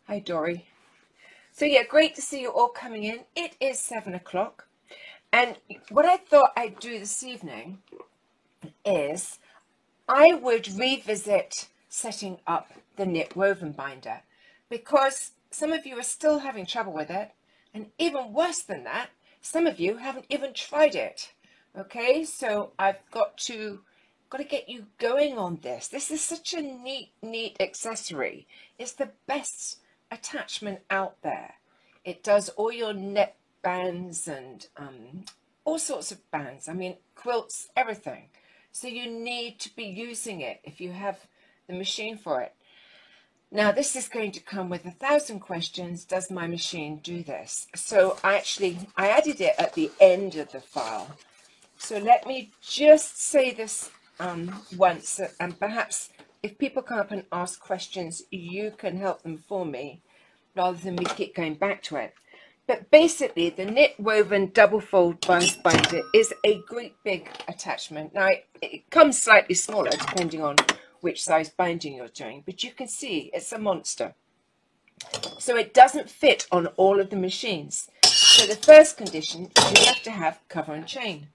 Hi, Dory. So yeah, great to see you all coming in. It is 7 o'clock. And what I thought I'd do this evening is I would revisit setting up the knit woven binder because some of you are still having trouble with it. And even worse than that, some of you haven't even tried it. Okay, so I've got to get you going on this. This is such a neat accessory. It's the best attachment out there. It does all your net bands and all sorts of bands. I mean, quilts, everything. So you need to be using it if you have the machine for it. Now, this is going to come with 1,000 questions. Does my machine do this? So I added it at the end of the file. So let me just say this once, and perhaps if people come up and ask questions, you can help them for me rather than me keep going back to it. But basically, the knit woven double fold bias binder is a great big attachment. Now, it comes slightly smaller depending on which size binding you're doing, but you can see it's a monster. So it doesn't fit on all of the machines. So the first condition is you have to have cover and chain.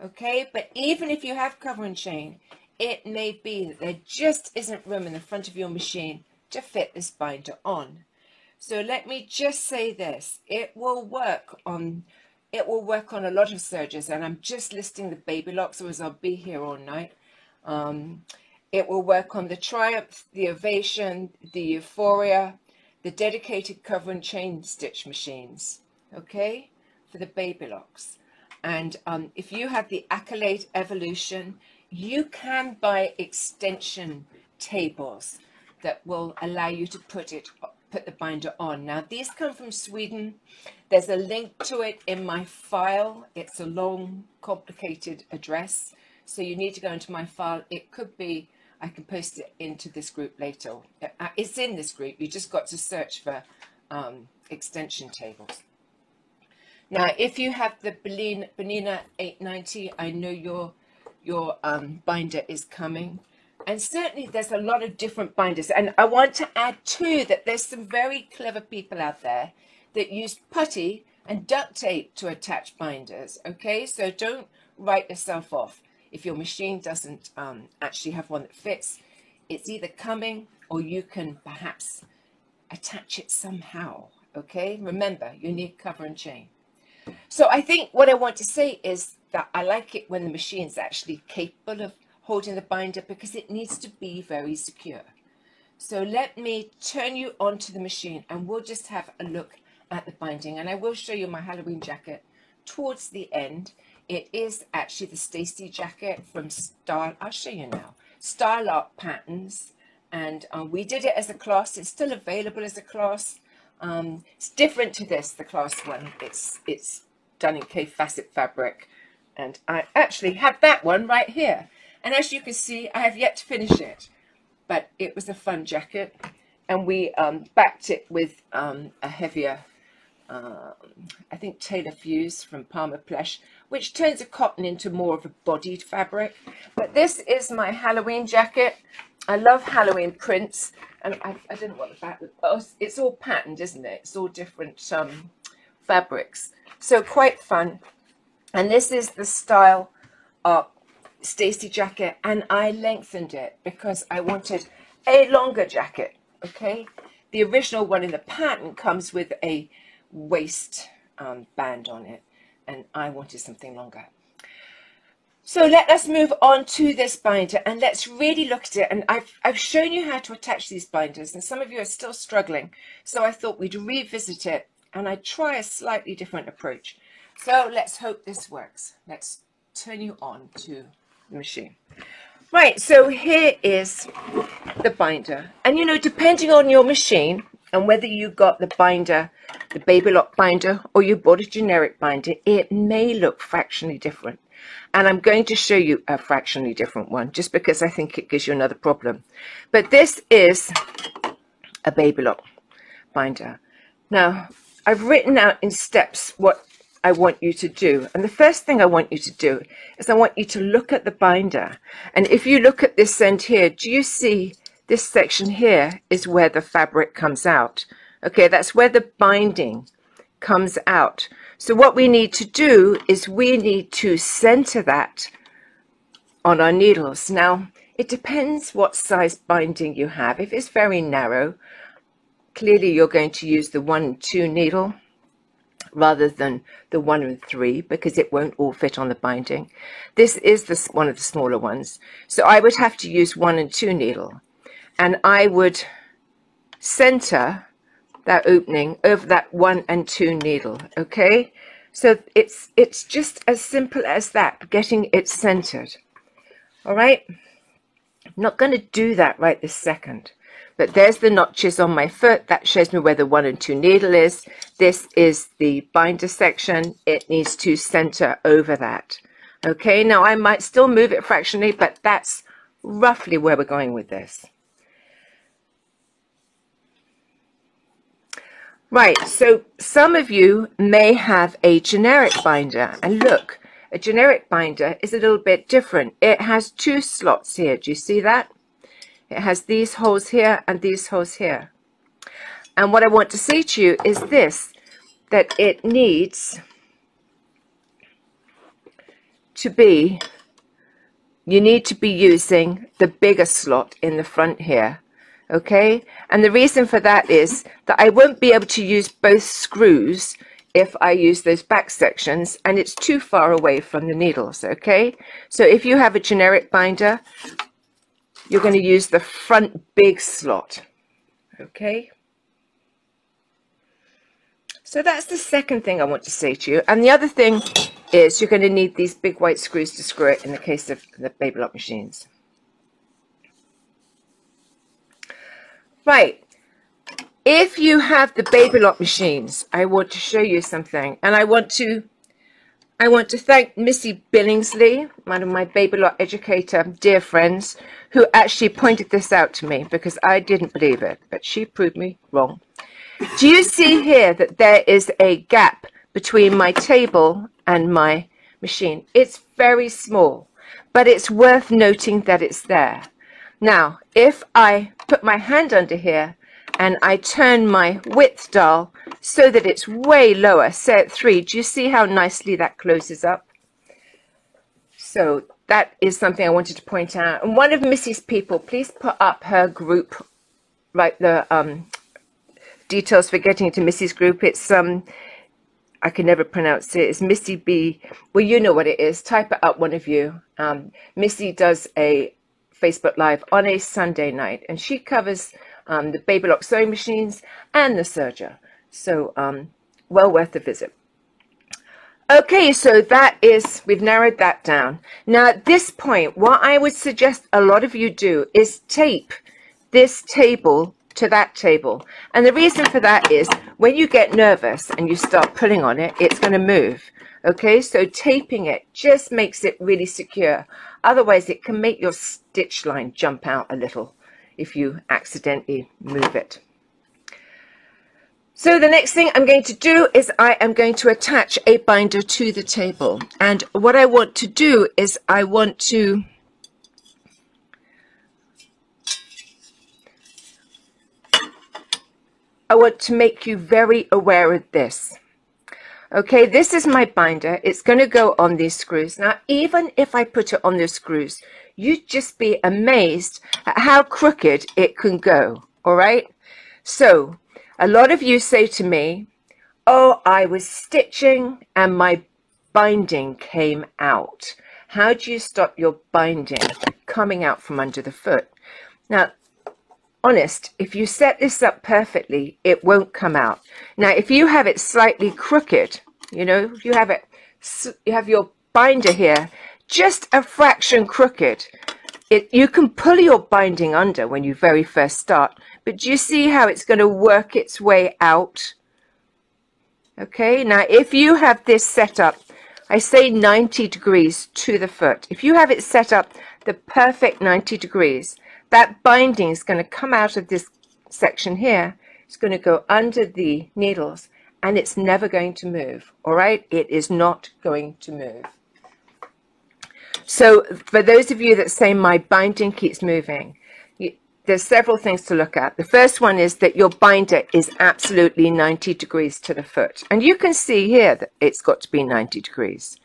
Okay, but even if you have cover and chain, it may be that there just isn't room in the front of your machine to fit this binder on. So let me just say this, it will work on a lot of serges, and I'm just listing the baby locks, otherwise I'll be here all night. It will work on the Triumph, the Ovation, the Euphoria, the dedicated cover and chain stitch machines, okay, for the baby locks. And if you have the Accolade Evolution, you can buy extension tables that will allow you to put the binder on. Now, these come from Sweden. There's a link to it in my file. It's a long, complicated address, so you need to go into my file. It could be, I can post it into this group later. It's in this group. You just got to search for extension tables. Now, if you have the Bernina 890, I know your binder is coming. And certainly there's a lot of different binders. And I want to add too that there's some very clever people out there that use putty and duct tape to attach binders. Okay, so don't write yourself off. If your machine doesn't actually have one that fits, it's either coming or you can perhaps attach it somehow. Okay, remember, you need cover and chain. So I think what I want to say is that I like it when the machine's actually capable of holding the binder because it needs to be very secure. So let me turn you onto the machine and we'll just have a look at the binding, and I will show you my Halloween jacket towards the end. It is actually the Stacy jacket from I'll show you now, Style Art Patterns, and we did it as a class. It's still available as a class. It's different to this, the class one. It's done in K facet fabric, and I actually have that one right here. And as you can see, I have yet to finish it, but it was a fun jacket, and we backed it with a heavier, I think Taylor Fuse from Palmer Plesh, which turns a cotton into more of a bodied fabric. But this is my Halloween jacket. I love Halloween prints, and I don't know what the back. Oh, it's all patterned, isn't it? It's all different fabrics, so quite fun. And this is the Style Art Stacy jacket, and I lengthened it because I wanted a longer jacket. Okay, the original one in the pattern comes with a waist band on it, and I wanted something longer. So let us move on to this binder and let's really look at it. And I've shown you how to attach these binders, and some of you are still struggling, so I thought we'd revisit it and I'd try a slightly different approach. So let's hope this works. Let's turn you on to the machine. Right, so here is the binder, and you know, depending on your machine and whether you got the binder, the Baby Lock binder, or you bought a generic binder, it may look fractionally different. And I'm going to show you a fractionally different one just because I think it gives you another problem. But this is a Baby Lock binder. Now, I've written out in steps what I want you to do. And the first thing I want you to do is I want you to look at the binder. And if you look at this end here, do you see this section here is where the fabric comes out? Okay, that's where the binding comes out. So what we need to do is we need to center that on our needles. Now, it depends what size binding you have. If it's very narrow, clearly you're going to use the 1 and 2 needle rather than the 1 and 3, because it won't all fit on the binding. This is one of the smaller ones. So I would have to use 1 and 2 needle. And I would center that opening over that 1 and 2 needle, okay? So it's just as simple as that, getting it centered. All right, I'm not going to do that right this second, but there's the notches on my foot. That shows me where the 1 and 2 needle is. This is the binder section. It needs to center over that. Okay, now I might still move it fractionally, but that's roughly where we're going with this. Right, so some of you may have a generic binder, and look, a generic binder is a little bit different. It has 2 slots here. Do you see that? It has these holes here and these holes here. And what I want to say to you is this, that it needs to be, you need to be using the bigger slot in the front here. Okay, and the reason for that is that I won't be able to use both screws if I use those back sections, and it's too far away from the needles. Okay, so if you have a generic binder, you're going to use the front big slot. Okay, so that's the second thing I want to say to you. And the other thing is you're going to need these big white screws to screw it in the case of the Baby Lock machines. Right, if you have the Baby Lock machines, I want to show you something, and I want to thank Missy Billingsley, one of my Baby Lock educator dear friends, who actually pointed this out to me because I didn't believe it, but she proved me wrong. Do you see here that there is a gap between my table and my machine? It's very small, but it's worth noting that it's there. Now, if I put my hand under here and I turn my width dial so that it's way lower, say at 3, do you see how nicely that closes up? So that is something I wanted to point out. And one of Missy's people, please put up her group, right, the details for getting into Missy's group. It's, I can never pronounce it, it's Missy B. Well, you know what it is. Type it up, one of you. Missy does a Facebook Live on a Sunday night, and she covers the Baby Lock sewing machines and the serger. So well worth a visit. Okay, so that is, we've narrowed that down. Now at this point, what I would suggest a lot of you do is tape this table to that table. And the reason for that is when you get nervous and you start pulling on it, it's going to move. Okay, so taping it just makes it really secure. Otherwise, it can make your stitch line jump out a little if you accidentally move it. So the next thing I'm going to do is I am going to attach a binder to the table. And what I want to do is I want to make you very aware of this. Okay, this is my binder. It's going to go on these screws. Now, even if I put it on the screws, you'd just be amazed at how crooked it can go. All right. So a lot of you say to me, oh, I was stitching and my binding came out. How do you stop your binding coming out from under the foot? Now, honest, if you set this up perfectly, it won't come out. Now, if you have it slightly crooked, you know, if you have your binder here just a fraction crooked, you can pull your binding under when you very first start, but do you see how it's going to work its way out? Okay, now if you have this set up, I say 90 degrees to the foot. If you have it set up the perfect 90 degrees, that binding is going to come out of this section here. It's going to go under the needles and it's never going to move. All right, it is not going to move. So for those of you that say my binding keeps moving, there's several things to look at. The first one is that your binder is absolutely 90 degrees to the foot. And you can see here that it's got to be 90 degrees.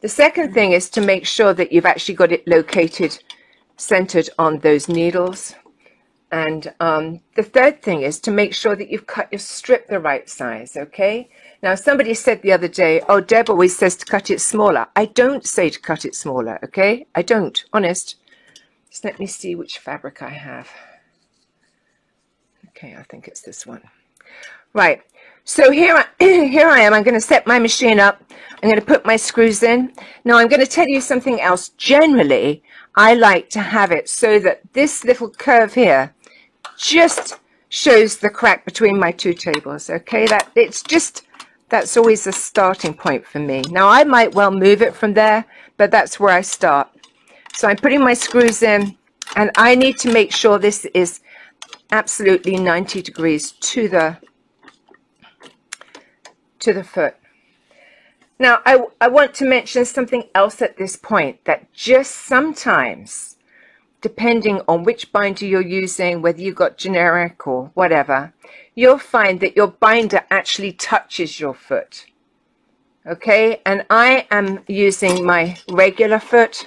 The second thing is to make sure that you've actually got it located, centered on those needles. And the third thing is to make sure that you've cut your strip the right size, okay? Now, somebody said the other day, oh, Deb always says to cut it smaller. I don't say to cut it smaller, okay? I don't, honest. Just let me see which fabric I have. Okay, I think it's this one. Right, so here I am. I'm going to set my machine up. I'm going to put my screws in. Now, I'm going to tell you something else. Generally, I like to have it so that this little curve here just shows the crack between my two tables, okay? That's always a starting point for me. Now, I might well move it from there, but that's where I start. So I'm putting my screws in, and I need to make sure this is absolutely 90 degrees to the foot. Now, I want to mention something else at this point, that just sometimes, depending on which binder you're using, whether you've got generic or whatever, you'll find that your binder actually touches your foot. Okay, and I am using my regular foot,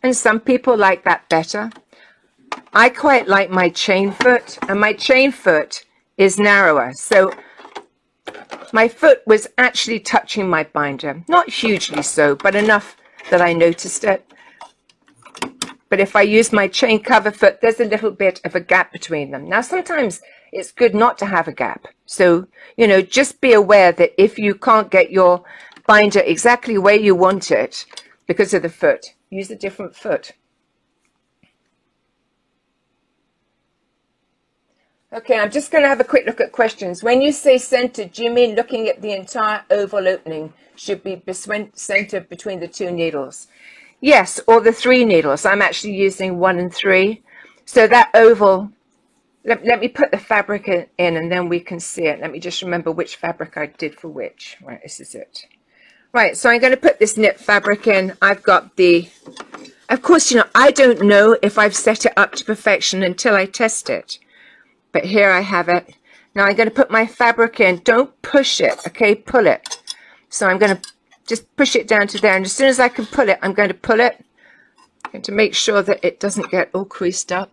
and some people like that better. I quite like my chain foot, and my chain foot is narrower. So my foot was actually touching my binder. Not hugely so, but enough that I noticed it. But if I use my chain cover foot, there's a little bit of a gap between them. Now, sometimes it's good not to have a gap. So, you know, just be aware that if you can't get your binder exactly where you want it because of the foot, use a different foot. Okay, I'm just going to have a quick look at questions. When you say centered, do you mean looking at the entire oval opening should be centered between the two needles? Yes, or the three needles. I'm actually using 1 and 3. So that oval, let me put the fabric in and then we can see it. Let me just remember which fabric I did for which. Right, this is it. Right, so I'm going to put this knit fabric in. I've got the, of course, you know, I don't know if I've set it up to perfection until I test it. But here I have it. Now I'm going to put my fabric in. Don't push it, okay? Pull it. So I'm going to just push it down to there. And as soon as I can pull it, I'm going to pull it. I'm going to make sure that it doesn't get all creased up.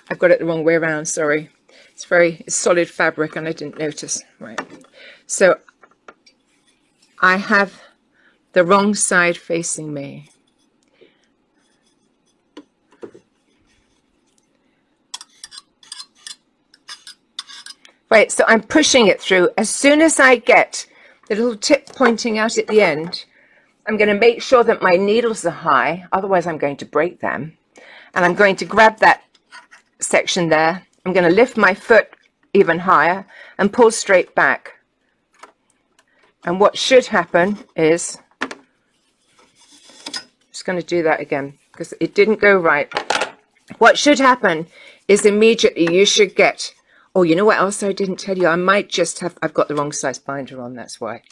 I've got it the wrong way around, sorry. It's solid fabric and I didn't notice. Right. So I have the wrong side facing me. Right, so I'm pushing it through. As soon as I get the little tip pointing out at the end, I'm going to make sure that my needles are high, otherwise I'm going to break them. And I'm going to grab that section there. I'm going to lift my foot even higher and pull straight back. And what should happen is, I'm just going to do that again because it didn't go right. What should happen is immediately you should get, oh, you know what else I didn't tell you? I might just have, I've got the wrong size binder on, that's why.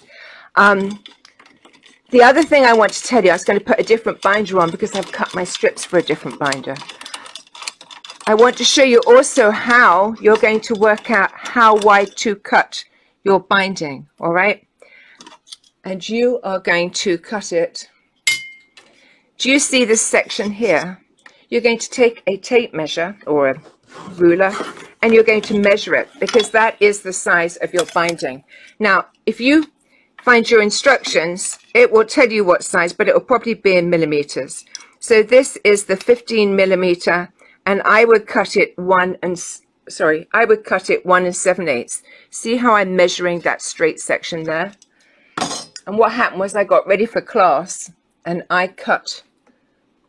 The other thing I want to tell you, I was going to put a different binder on because I've cut my strips for a different binder. I want to show you also how you're going to work out how wide to cut your binding, all right? And you are going to cut it. Do you see this section here? You're going to take a tape measure or a ruler and you're going to measure it because that is the size of your binding. Now, if you find your instructions, it will tell you what size, but it will probably be in millimeters. So this is the 15 millimeter, and I would cut it 1 7/8. See how I'm measuring that straight section there? And what happened was I got ready for class and I cut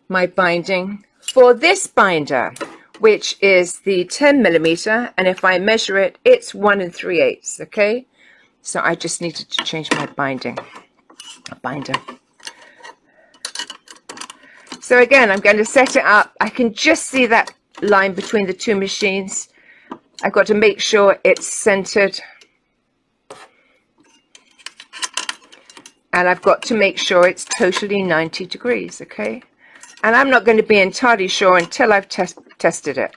my binding for this binder, which is the 10 millimeter, and if I measure it, it's 1 3/8, okay? So I just needed to change my binder. So again, I'm going to set it up. I can just see that line between the two machines. I've got to make sure it's centered. And I've got to make sure it's totally 90 degrees, okay? And I'm not going to be entirely sure until I've tested it.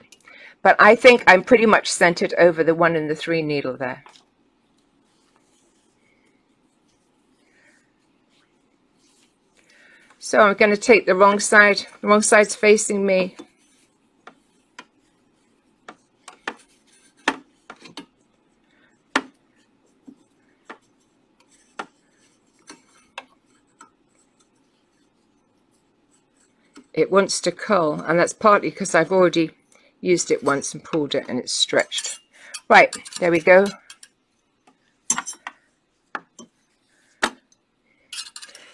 But I think I'm pretty much centered over the 1 and the 3 needle there. So I'm going to take the wrong side. The wrong side's facing me. It wants to curl, and that's partly because I've already used it once and pulled it and it's stretched. Right, there we go.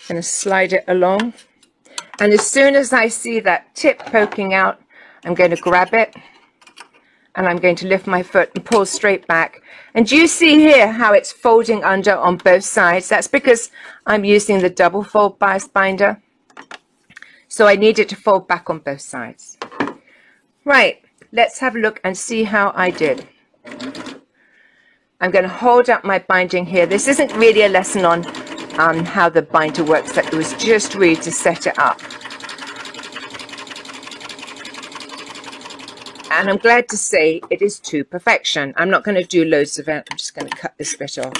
Going to slide it along, and as soon as I see that tip poking out, I'm going to grab it and I'm going to lift my foot and pull straight back. And do you see here how it's folding under on both sides? That's because I'm using the double fold bias binder. So I need it to fold back on both sides. Right, let's have a look and see how I did. I'm going to hold up my binding here. This isn't really a lesson on how the binder works. It was just really to set it up. And I'm glad to say it is to perfection. I'm not going to do loads of it. I'm just going to cut this bit off.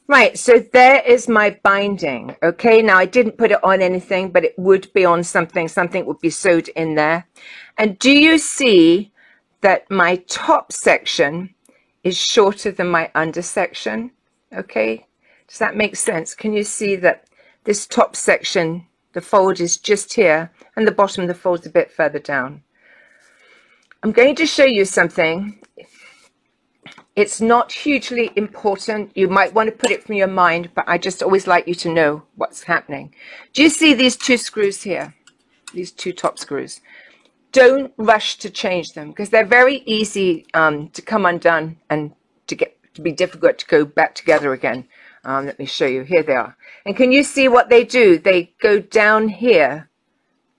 Right, so there is my binding. Okay, now I didn't put it on anything, but it would be on something. Something would be sewed in there. And do you see that my top section is shorter than my under section? Okay, does that make sense? Can you see that this top section, the fold is just here, and the bottom of the fold is a bit further down? I'm going to show you something. It's not hugely important. You might want to put it from your mind, but I just always like you to know what's happening. Do you see these 2 screws here? These 2 top screws. Don't rush to change them because they're very easy to come undone and to be difficult to go back together again. Let me show you. Here they are. And can you see what they do? They go down here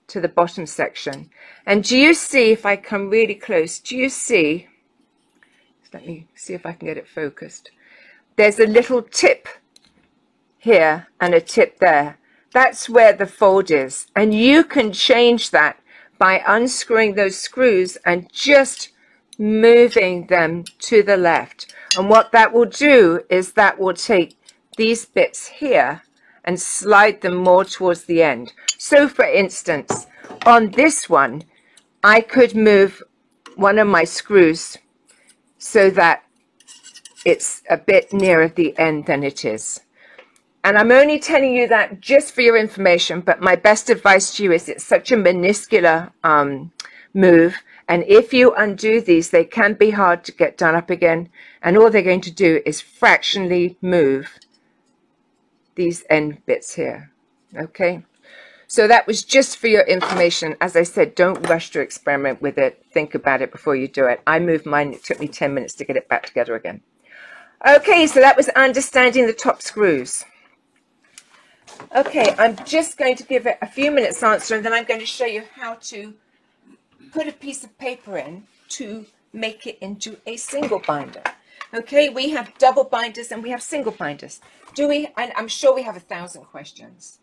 to the bottom section. And do you see, if I come really close, do you see? Let me see if I can get it focused. There's a little tip here and a tip there. That's where the fold is. And you can change that by unscrewing those screws and just moving them to the left. And what that will do is that will take these bits here and slide them more towards the end. So for instance, on this one, I could move one of my screws so that it's a bit nearer the end than it is. And I'm only telling you that just for your information, but my best advice to you is it's such a minuscule move, and if you undo these, they can be hard to get done up again, and all they're going to do is fractionally move these end bits here. Okay, so that was just for your information. As I said, don't rush to experiment with it. Think about it before you do it. I moved mine. It took me 10 minutes to get it back together again. Okay, so that was understanding the top screws. Okay, I'm just going to give it a few minutes answer, and then I'm going to show you how to put a piece of paper in to make it into a single binder. Okay, we have double binders and we have single binders. Do we? And I'm sure we have 1,000 questions.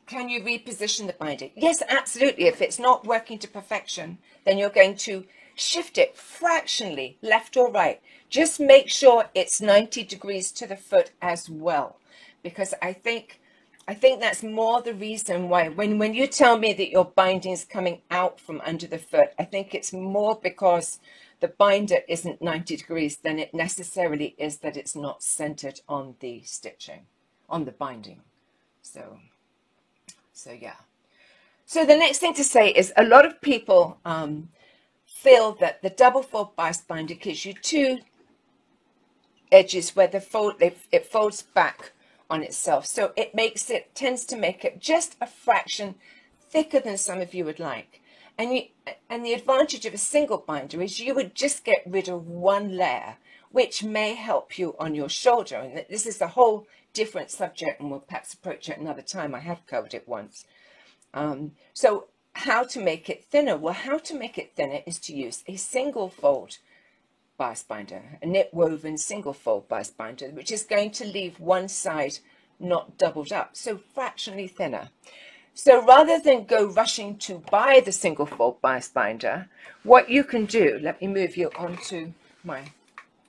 Can you reposition the binder? Yes, absolutely. If it's not working to perfection, then you're going to shift it fractionally, left or right. Just make sure it's 90 degrees to the foot as well, because I think that's more the reason why when you tell me that your binding is coming out from under the foot, I think it's more because the binder isn't 90 degrees than it necessarily is that it's not centered on the stitching, on the binding. So yeah. So the next thing to say is a lot of people feel that the double fold bias binder gives you 2 edges where it folds back on itself. So it tends to make it just a fraction thicker than some of you would like. And the advantage of a single binder is you would just get rid of 1 layer, which may help you on your shoulder. And this is a whole different subject, and we'll perhaps approach it another time. I have covered it once. So how to make it thinner. Well, how to make it thinner is to use a single fold bias binder, a knit woven single fold bias binder, which is going to leave one side not doubled up, so fractionally thinner. So rather than go rushing to buy the single fold bias binder, what you can do, let me move you onto my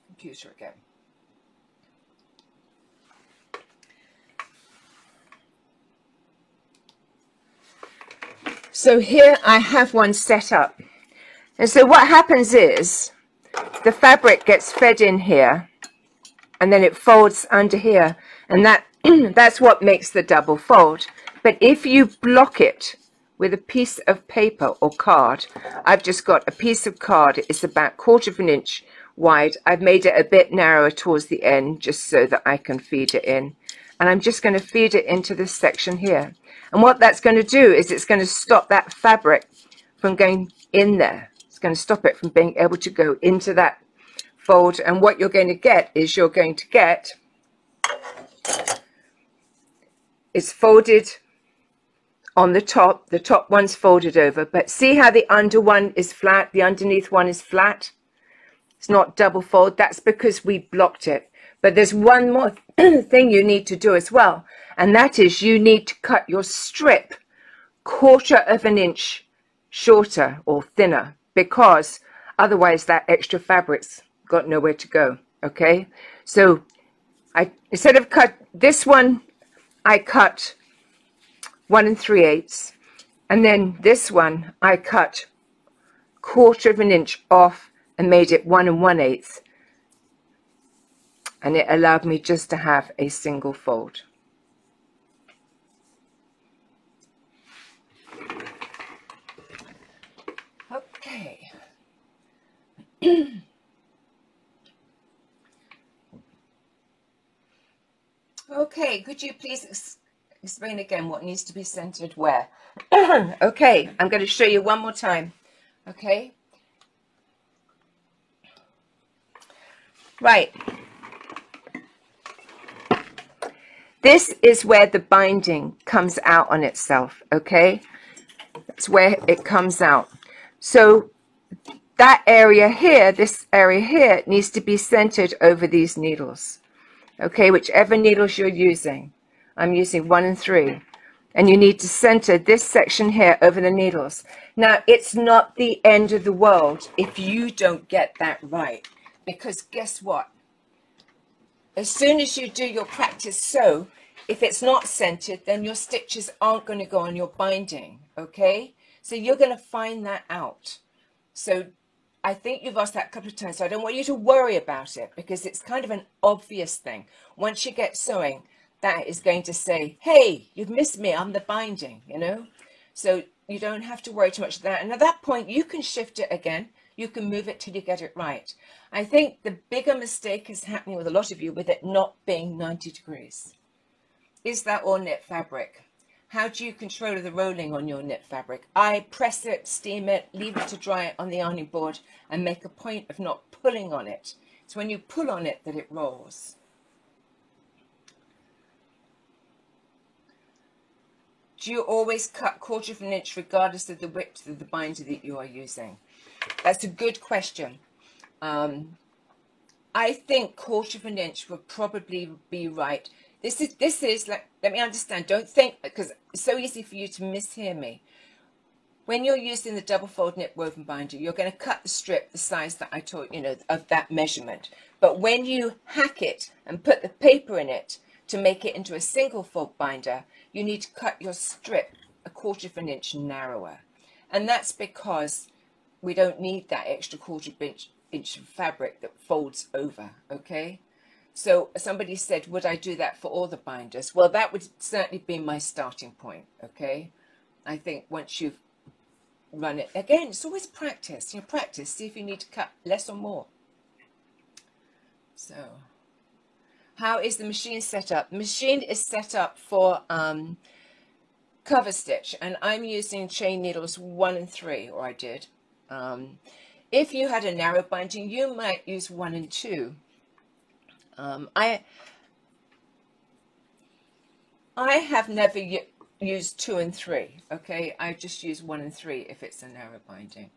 computer again. So here I have one set up. And so what happens is the fabric gets fed in here and then it folds under here, and that's what makes the double fold. But if you block it with a piece of paper or card, I've just got a piece of card, it's about 1/4 of an inch wide. I've made it a bit narrower towards the end just so that I can feed it in. And I'm just going to feed it into this section here. And what that's going to do is it's going to stop that fabric from going in there. It's going to stop it from being able to go into that fold. And what you're going to get is it's folded on the top one's folded over, but see how the under one is flat, the underneath one is flat? It's not double fold. That's because we blocked it. But there's one more thing you need to do as well, and that is you need to cut your strip 1/4 of an inch shorter or thinner, because otherwise that extra fabric's got nowhere to go. Okay, so instead of cut this one, I cut 1 3/8, and then this one I cut 1/4 of an inch off and made it 1 1/8, and it allowed me just to have a single fold. Okay. Okay, could you please explain again what needs to be centered where? Okay, I'm going to show you one more time. Okay. Right. This is where the binding comes out on itself, okay? That's where it comes out. So that area here, this area here, needs to be centered over these needles, okay? Whichever needles you're using. I'm using 1 3. And you need to center this section here over the needles. Now, it's not the end of the world if you don't get that right, because guess what? As soon as you do your practice sew, if it's not centered, then your stitches aren't going to go on your binding, okay? So you're going to find that out. So I think you've asked that a couple of times, so I don't want you to worry about it, because it's kind of an obvious thing. Once you get sewing, that is going to say, hey, you've missed me, I'm the binding, you know? So you don't have to worry too much of that. And at that point, you can shift it again. You can move it till you get it right. I think the bigger mistake is happening with a lot of you with it not being 90 degrees. Is that all knit fabric? How do you control the rolling on your knit fabric? I press it, steam it, leave it to dry on the ironing board, and make a point of not pulling on it. It's when you pull on it that it rolls. Do you always cut 1/4 of an inch regardless of the width of the binder that you are using? That's a good question. I think 1/4 of an inch would probably be right. This is like, let me understand. Don't think, because it's so easy for you to mishear me. When you're using the double fold knit woven binder, you're going to cut the strip the size that I taught you, of that measurement. But when you hack it and put the paper in it to make it into a single fold binder, you need to cut your strip 1/4 of an inch narrower. And that's because we don't need that extra 1/4 inch of fabric that folds over, okay? So somebody said, would I do that for all the binders? Well, that would certainly be my starting point, okay? I think once you've run it, again, it's always practice. You practice, see if you need to cut less or more. So, how is the machine set up? The machine is set up for cover stitch, and I'm using chain needles 1 3, or I did. If you had a narrow binding, you might use 1 and 2. I have never use 2 and 3, okay? I just use 1 and 3 if it's a narrow binding.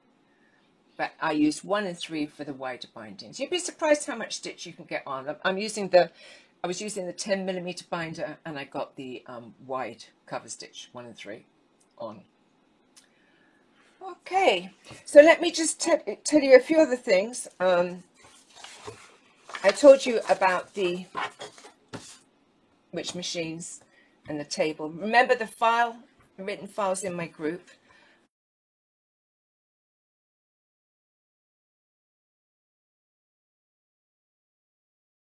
But I use 1 and 3 for the wider bindings. You'd be surprised how much stitch you can get on. I was using the 10mm binder, and I got the wide cover stitch 1 and 3 on. Okay, so let me just tell you a few other things. I told you about the which machines and the table. Remember the written files in my group.